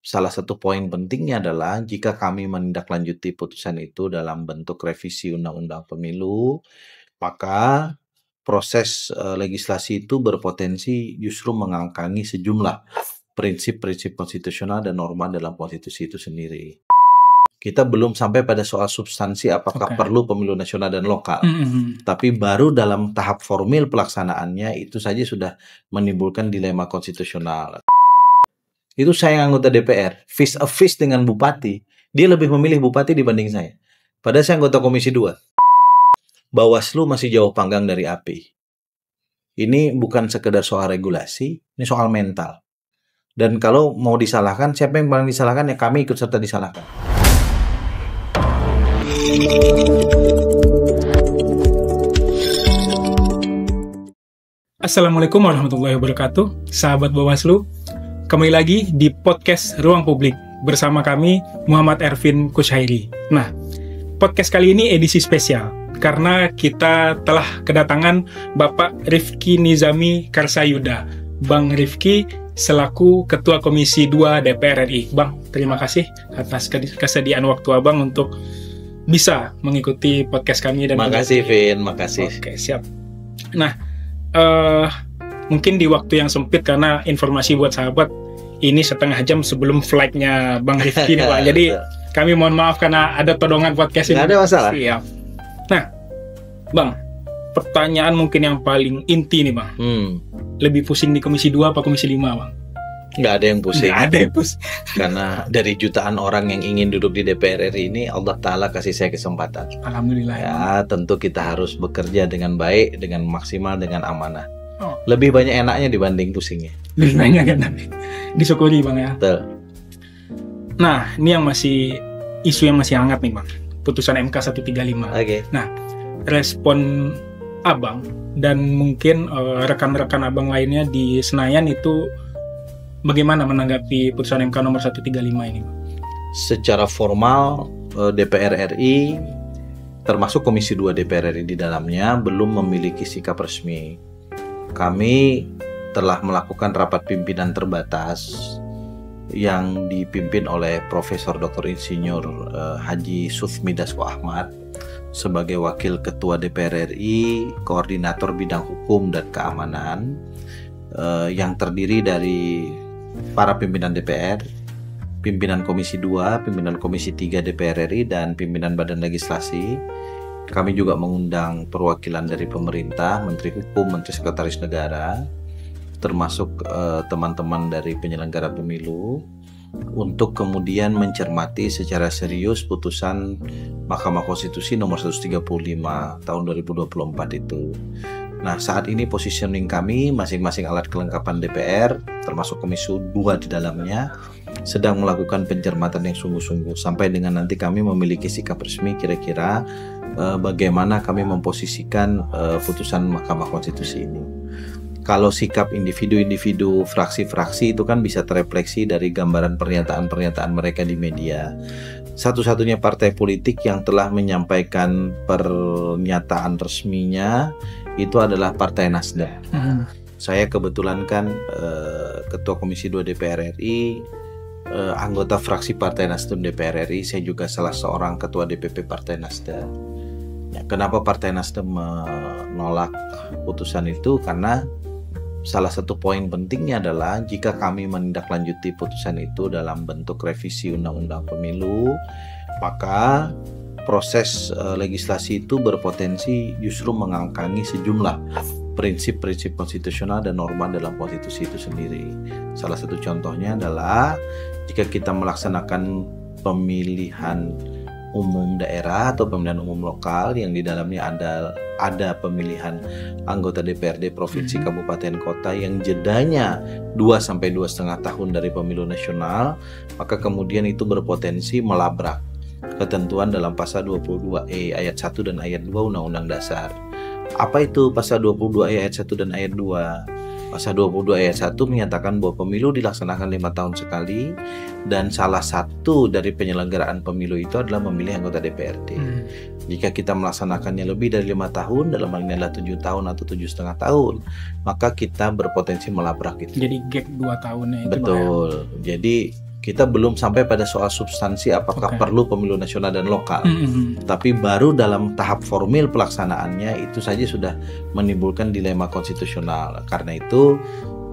salah satu poin pentingnya adalah jika kami menindaklanjuti putusan itu dalam bentuk revisi Undang-Undang Pemilu, maka proses legislasi itu berpotensi justru mengangkangi sejumlah prinsip-prinsip konstitusional dan norma dalam konstitusi itu sendiri. Kita belum sampai pada soal substansi apakah perlu pemilu nasional dan lokal. Tapi baru dalam tahap formil pelaksanaannya itu saja sudah menimbulkan dilema konstitusional. Itu saya anggota DPR, face a face dengan bupati. Dia lebih memilih bupati dibanding saya. Padahal saya anggota Komisi 2. Bawaslu masih jauh panggang dari api. Ini bukan sekedar soal regulasi, ini soal mental. Dan kalau mau disalahkan, siapa yang paling disalahkan? Ya kami ikut serta disalahkan. Assalamualaikum warahmatullahi wabarakatuh, sahabat Bawaslu. Kembali lagi di podcast Ruang Publik bersama kami Muhammad Ervin Kushairi. Nah, podcast kali ini edisi spesial karena kita telah kedatangan Bapak Rifki Nizami Karsayuda. Bang Rifki selaku Ketua Komisi 2 DPR RI. Bang, terima kasih atas kesediaan waktu Abang untuk bisa mengikuti podcast kami. Makasih, Vin. Makasih. Oke, siap. Nah, mungkin di waktu yang sempit karena informasi buat sahabat, ini setengah jam sebelum flight-nya Bang Rifki nih, Pak. Jadi kami mohon maaf karena ada todongan podcast ini. Nggak ada masalah. Siap. Nah, Bang, pertanyaan mungkin yang paling inti nih, Bang. Lebih pusing di Komisi 2 apa Komisi 5, Bang? Nggak ada yang pusing. Nggak ada yang pusing. Karena dari jutaan orang yang ingin duduk di DPR RI ini, Allah Ta'ala kasih saya kesempatan. Alhamdulillah. Ya, tentu kita harus bekerja dengan baik, dengan maksimal, dengan amanah. Lebih banyak enaknya dibanding pusingnya. Lebih banyak kan nanti. Disyukuri, Bang, ya. Betul. Nah, ini yang masih isu yang masih hangat nih, Bang. Putusan MK 135. Oke. Nah, respon Abang dan mungkin rekan-rekan Abang lainnya di Senayan itu bagaimana menanggapi putusan MK nomor 135 ini? Secara formal DPR RI termasuk Komisi 2 DPR RI di dalamnya belum memiliki sikap resmi. Kami telah melakukan rapat pimpinan terbatas yang dipimpin oleh Profesor Dr. Insinyur Haji Sufmi Dasko Ahmad sebagai Wakil Ketua DPR RI, Koordinator Bidang Hukum dan Keamanan, yang terdiri dari para pimpinan DPR, pimpinan Komisi 2, pimpinan Komisi 3 DPR RI, dan pimpinan Badan Legislasi. Kami juga mengundang perwakilan dari pemerintah, Menteri Hukum, Menteri Sekretaris Negara, termasuk teman-teman dari penyelenggara pemilu, untuk kemudian mencermati secara serius putusan Mahkamah Konstitusi nomor 135 tahun 2024 itu. Nah, saat ini positioning kami, masing-masing alat kelengkapan DPR, termasuk Komisi 2 di dalamnya, sedang melakukan pencermatan yang sungguh-sungguh sampai dengan nanti kami memiliki sikap resmi kira-kira bagaimana kami memposisikan putusan Mahkamah Konstitusi ini. Kalau sikap individu-individu, fraksi-fraksi itu kan bisa terefleksi dari gambaran pernyataan-pernyataan mereka di media. Satu-satunya partai politik yang telah menyampaikan pernyataan resminya itu adalah Partai Nasdem. Saya kebetulan kan Ketua Komisi 2 DPR RI, anggota fraksi Partai Nasdem DPR RI, saya juga salah seorang Ketua DPP Partai Nasdem. Ya, kenapa Partai Nasdem menolak putusan itu? Karena salah satu poin pentingnya adalah jika kami menindaklanjuti putusan itu dalam bentuk revisi Undang-Undang Pemilu, maka proses legislasi itu berpotensi justru mengangkangi sejumlah prinsip-prinsip konstitusional dan norma dalam konstitusi itu sendiri. Salah satu contohnya adalah jika kita melaksanakan pemilihan umum daerah atau pemilihan umum lokal yang di dalamnya ada pemilihan anggota DPRD provinsi, kabupaten, kota yang jedanya 2 sampai 2,5 tahun dari pemilu nasional, maka kemudian itu berpotensi melabrak ketentuan dalam pasal 22E ayat 1 dan ayat 2 Undang-Undang Dasar. Apa itu pasal 22E ayat 1 dan ayat 2? Pasal 22 ayat 1 menyatakan bahwa pemilu dilaksanakan 5 tahun sekali dan salah satu dari penyelenggaraan pemilu itu adalah memilih anggota DPRD. Jika kita melaksanakannya lebih dari 5 tahun, dalam hal ini adalah 7 tahun atau 7,5 tahun, maka kita berpotensi melabrak itu. Jadi gap 2 tahunnya itu. Betul. Jadi Kita belum sampai pada soal substansi apakah perlu pemilu nasional dan lokal. Tapi baru dalam tahap formil pelaksanaannya itu saja sudah menimbulkan dilema konstitusional. Karena itu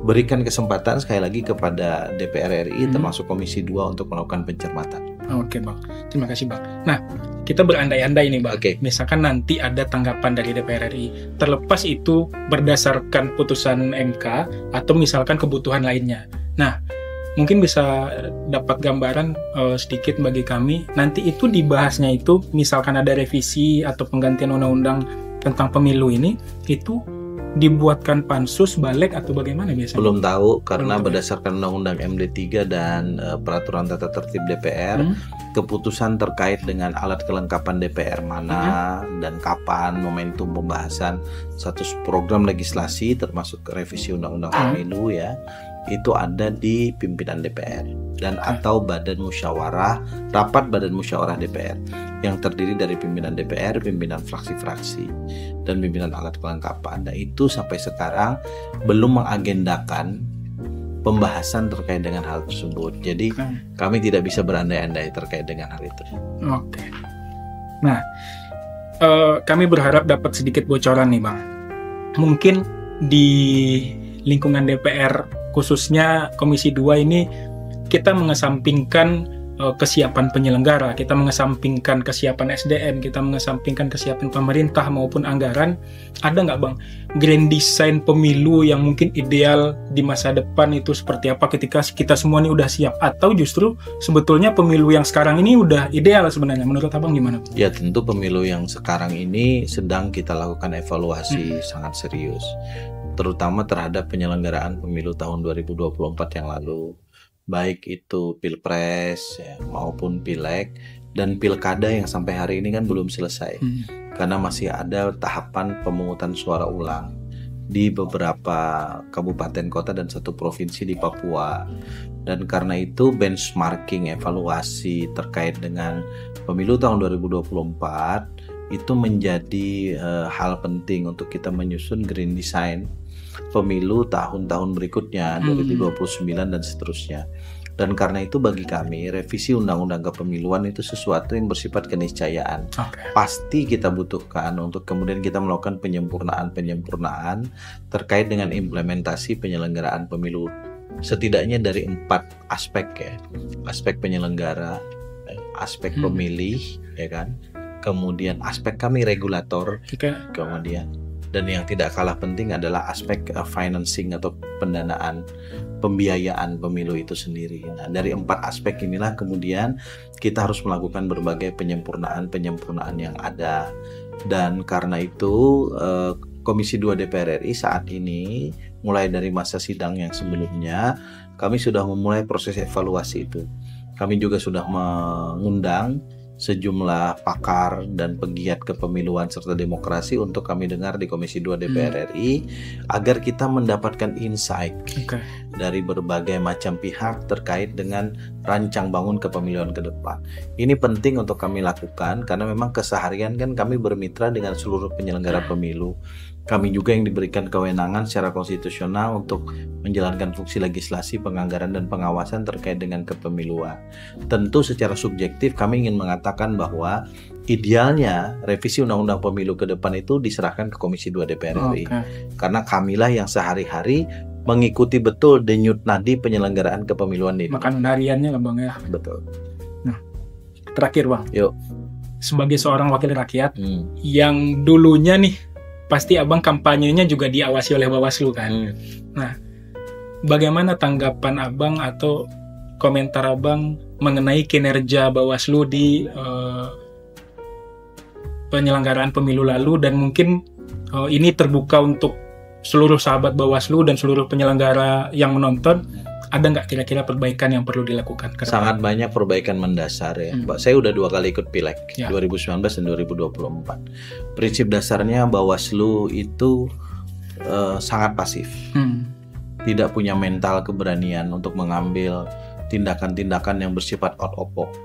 berikan kesempatan sekali lagi kepada DPR RI termasuk Komisi 2 untuk melakukan pencermatan. Oke Bang, terima kasih Bang. Nah, kita berandai-andai nih Bang. Misalkan nanti ada tanggapan dari DPR RI, terlepas itu berdasarkan putusan MK atau misalkan kebutuhan lainnya. Nah, mungkin bisa dapat gambaran sedikit bagi kami, nanti itu dibahasnya itu misalkan ada revisi atau penggantian undang-undang tentang pemilu ini, itu dibuatkan pansus, balik atau bagaimana biasanya? Belum tahu, karena berdasarkan Undang-Undang MD 3 dan Peraturan Tata Tertib DPR, keputusan terkait dengan alat kelengkapan DPR mana dan kapan momentum pembahasan satu program legislasi termasuk revisi Undang-Undang Pemilu ya, itu ada di pimpinan DPR dan atau badan musyawarah, rapat badan musyawarah DPR yang terdiri dari pimpinan DPR, pimpinan fraksi-fraksi, dan pimpinan alat kelengkapan. Nah itu sampai sekarang belum mengagendakan pembahasan terkait dengan hal tersebut. Jadi kami tidak bisa berandai-andai terkait dengan hal itu. Oke. Nah, kami berharap dapat sedikit bocoran nih Bang. Mungkin di lingkungan DPR khususnya Komisi 2 ini kita mengesampingkan kesiapan penyelenggara, kita mengesampingkan kesiapan SDM, kita mengesampingkan kesiapan pemerintah maupun anggaran. Ada nggak Bang grand design pemilu yang mungkin ideal di masa depan itu seperti apa ketika kita semua ini udah siap? Atau justru sebetulnya pemilu yang sekarang ini udah ideal sebenarnya? Menurut Abang gimana? Ya tentu pemilu yang sekarang ini sedang kita lakukan evaluasi sangat serius, terutama terhadap penyelenggaraan pemilu tahun 2024 yang lalu, baik itu Pilpres ya, maupun Pileg dan Pilkada yang sampai hari ini kan belum selesai karena masih ada tahapan pemungutan suara ulang di beberapa kabupaten kota dan satu provinsi di Papua. Dan karena itu benchmarking evaluasi terkait dengan pemilu tahun 2024 itu menjadi hal penting untuk kita menyusun green design pemilu tahun-tahun berikutnya 2029 dan seterusnya. Dan karena itu bagi kami revisi undang-undang kepemiluan itu sesuatu yang bersifat keniscayaan. Pasti kita butuhkan untuk kemudian kita melakukan penyempurnaan terkait dengan implementasi penyelenggaraan pemilu setidaknya dari 4 aspek ya. Aspek penyelenggara, aspek pemilih ya kan. Kemudian aspek kami regulator, kemudian dan yang tidak kalah penting adalah aspek financing atau pendanaan, pembiayaan pemilu itu sendiri. Nah, dari 4 aspek inilah kemudian kita harus melakukan berbagai penyempurnaan yang ada. Dan karena itu Komisi 2 DPR RI saat ini mulai dari masa sidang yang sebelumnya kami sudah memulai proses evaluasi itu. Kami juga sudah mengundang sejumlah pakar dan pegiat kepemiluan serta demokrasi untuk kami dengar di Komisi 2 DPR RI agar kita mendapatkan insight dari berbagai macam pihak terkait dengan rancang bangun kepemiluan ke depan. Ini penting untuk kami lakukan karena memang keseharian kan kami bermitra dengan seluruh penyelenggara pemilu. Kami juga yang diberikan kewenangan secara konstitusional untuk menjalankan fungsi legislasi, penganggaran, dan pengawasan terkait dengan kepemiluan. Tentu secara subjektif kami ingin mengatakan bahwa idealnya revisi Undang-Undang Pemilu ke depan itu diserahkan ke Komisi 2 DPR RI. Karena kamilah yang sehari-hari mengikuti betul denyut nadi penyelenggaraan kepemiluan ini. Makan hariannya lah Bang ya. Betul. Nah, terakhir Bang. Yuk. Sebagai seorang wakil rakyat yang dulunya nih pasti Abang kampanyenya juga diawasi oleh Bawaslu kan. Nah, bagaimana tanggapan Abang atau komentar Abang mengenai kinerja Bawaslu di penyelenggaraan pemilu lalu, dan mungkin ini terbuka untuk seluruh sahabat Bawaslu dan seluruh penyelenggara yang menonton. Ada nggak kira-kira perbaikan yang perlu dilakukan? Sangat banyak perbaikan mendasar ya. Saya udah 2 kali ikut Pileg, 2019 dan 2024. Prinsip dasarnya Bawaslu itu sangat pasif. Tidak punya mental keberanian untuk mengambil tindakan-tindakan yang bersifat out of box.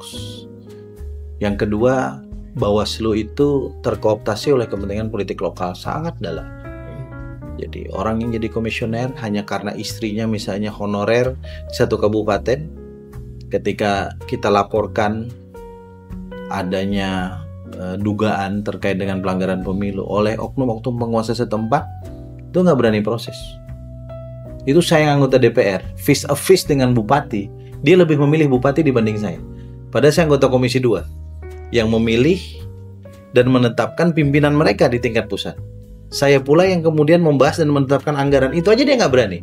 Yang kedua, Bawaslu itu terkooptasi oleh kepentingan politik lokal sangat dalam. Jadi orang yang jadi komisioner hanya karena istrinya misalnya honorer satu kabupaten, ketika kita laporkan adanya dugaan terkait dengan pelanggaran pemilu oleh oknum-oknum penguasa setempat, itu nggak berani proses. Itu saya anggota DPR, face to face dengan bupati, dia lebih memilih bupati dibanding saya. Padahal saya anggota Komisi 2 yang memilih dan menetapkan pimpinan mereka di tingkat pusat. Saya pula yang kemudian membahas dan menetapkan anggaran. Itu aja dia nggak berani.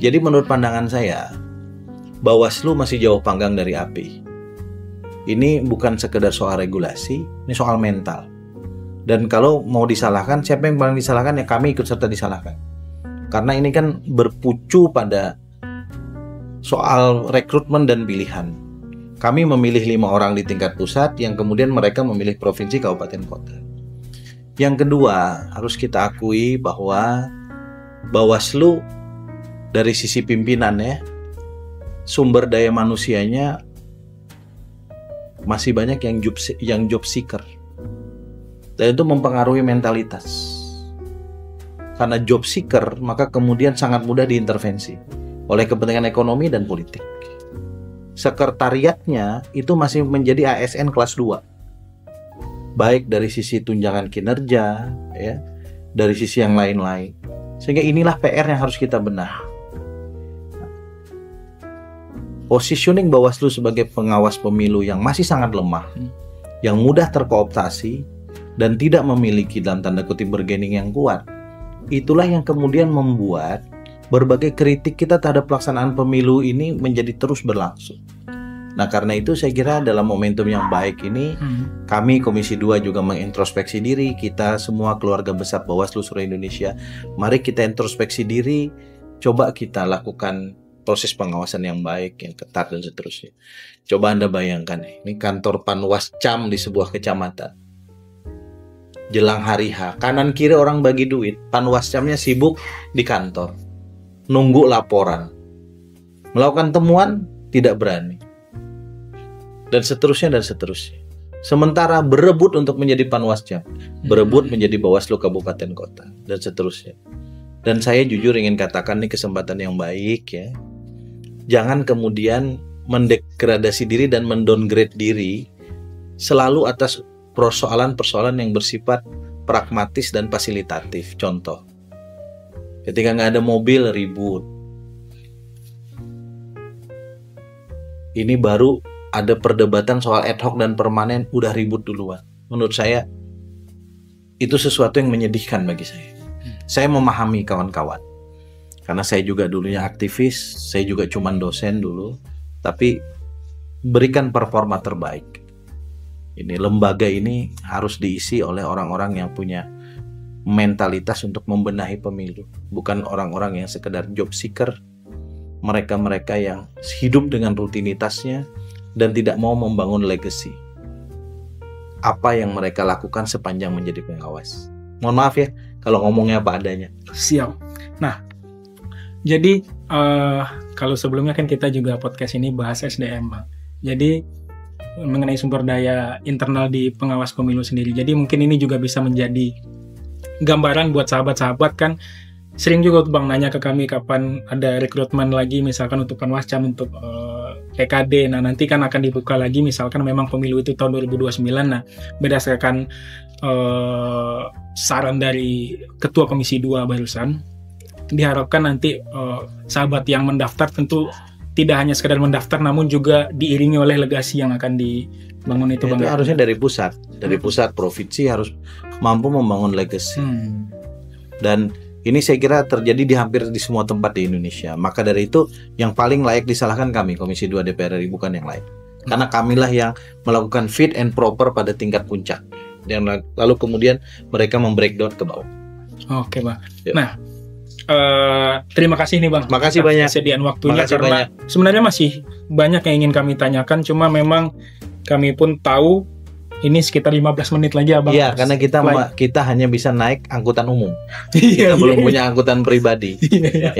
Jadi menurut pandangan saya, Bawaslu masih jauh panggang dari api. Ini bukan sekedar soal regulasi, ini soal mental. Dan kalau mau disalahkan, siapa yang paling disalahkan? Ya kami ikut serta disalahkan. Karena ini kan berpucu pada soal rekrutmen dan pilihan. Kami memilih 5 orang di tingkat pusat, yang kemudian mereka memilih provinsi, kabupaten, kota. Yang kedua, harus kita akui bahwa Bawaslu dari sisi pimpinannya, sumber daya manusianya masih banyak yang job seeker, dan itu mempengaruhi mentalitas. Karena job seeker, maka kemudian sangat mudah diintervensi oleh kepentingan ekonomi dan politik. Sekretariatnya itu masih menjadi ASN kelas 2, baik dari sisi tunjangan kinerja, ya, dari sisi yang lain-lain. Sehingga inilah PR yang harus kita benahi. Positioning Bawaslu sebagai pengawas pemilu yang masih sangat lemah, yang mudah terkooptasi, dan tidak memiliki dalam tanda kutip bargaining yang kuat, itulah yang kemudian membuat berbagai kritik kita terhadap pelaksanaan pemilu ini menjadi terus berlangsung. Nah, karena itu saya kira dalam momentum yang baik ini, kami Komisi 2 juga mengintrospeksi diri, kita semua keluarga besar Bawaslu seluruh Indonesia, mari kita introspeksi diri, coba kita lakukan proses pengawasan yang baik, yang ketat, dan seterusnya. Coba Anda bayangkan, ini kantor Panwascam di sebuah kecamatan. Jelang hari H, kanan kiri orang bagi duit, Panwascamnya sibuk di kantor, nunggu laporan. Melakukan temuan, tidak berani. Dan seterusnya, dan seterusnya. Sementara berebut untuk menjadi Panwascam, berebut menjadi Bawaslu Kabupaten Kota, dan seterusnya. Dan saya jujur ingin katakan ini kesempatan yang baik, ya. Jangan kemudian mendegradasi diri dan mendowngrade diri selalu atas persoalan-persoalan yang bersifat pragmatis dan fasilitatif. Contoh, ketika nggak ada mobil ribut. Ini baru ada perdebatan soal ad hoc dan permanen, udah ribut duluan. Menurut saya itu sesuatu yang menyedihkan bagi saya. Saya memahami kawan-kawan, karena saya juga dulunya aktivis, saya juga cuman dosen dulu, tapi berikan performa terbaik. Ini lembaga ini harus diisi oleh orang-orang yang punya mentalitas untuk membenahi pemilu, bukan orang-orang yang sekedar job seeker, mereka-mereka yang hidup dengan rutinitasnya dan tidak mau membangun legacy. Apa yang mereka lakukan sepanjang menjadi pengawas. Mohon maaf ya kalau ngomongnya apa adanya. Siap. Nah, jadi kalau sebelumnya kan kita juga podcast ini bahas SDM, Bang. Jadi mengenai sumber daya internal di pengawas pemilu sendiri. Jadi mungkin ini juga bisa menjadi gambaran buat sahabat-sahabat kan. Sering juga Bang nanya ke kami kapan ada rekrutmen lagi misalkan untuk Panwascam, untuk PKD. Nah, nanti kan akan dibuka lagi misalkan memang pemilu itu tahun 2029. Nah, berdasarkan saran dari Ketua Komisi 2 barusan, diharapkan nanti sahabat yang mendaftar tentu tidak hanya sekedar mendaftar, namun juga diiringi oleh legasi yang akan dibangun itu, Bang. Itu harusnya dari pusat, provinsi harus mampu membangun legasi. Dan ini saya kira terjadi di hampir di semua tempat di Indonesia. Maka dari itu yang paling layak disalahkan kami Komisi 2 DPR RI, bukan yang lain. Karena kamilah yang melakukan fit and proper pada tingkat puncak. Dan lalu kemudian mereka membreakdown ke bawah. Oke, Bang. Yuk. Nah, terima kasih nih, Bang. Makasih banyak. Kesediaan waktunya, Makasih karena banyak. Sebenarnya masih banyak yang ingin kami tanyakan. Cuma memang kami pun tahu ini sekitar 15 menit lagi, Abang. Iya, karena kita hanya bisa naik angkutan umum. Kita belum punya angkutan pribadi.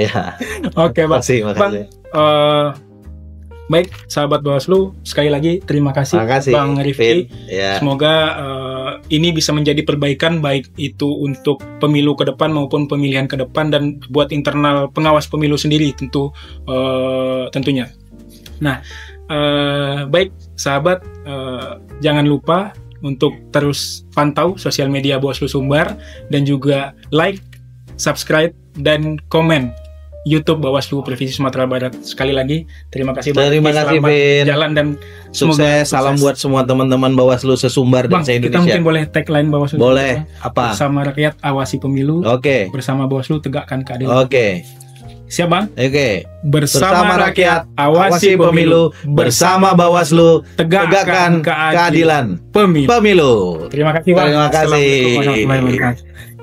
Ya. Oke, Bang. Makasih. Bang, baik, sahabat Bawaslu, sekali lagi terima kasih, Bang Rifki. Ya. Semoga ini bisa menjadi perbaikan baik itu untuk pemilu ke depan maupun pemilihan ke depan, dan buat internal pengawas pemilu sendiri tentunya. Nah, Baik sahabat, jangan lupa untuk terus pantau sosial media Bawaslu Sumbar dan juga like, subscribe, dan komen YouTube Bawaslu Provinsi Sumatera Barat. Sekali lagi terima kasih Bang. Terima kasih, Selamat Vin. jalan dan Sukses. Salam buat semua teman-teman Bawaslu se-Sumbar dan Bang, kita se-Indonesia. mungkin boleh tagline Bawaslu. Boleh. Apa? Bersama rakyat awasi pemilu. Oke. Bersama Bawaslu tegakkan keadilan. Oke. Siap Bang? Oke. Bersama rakyat awasi pemilu. Bersama Bawaslu tegakkan keadilan pemilu. pemilu. Terima kasih Bang. Terima kasih. Assalamualaikum warahmatullahi wabarakatuh.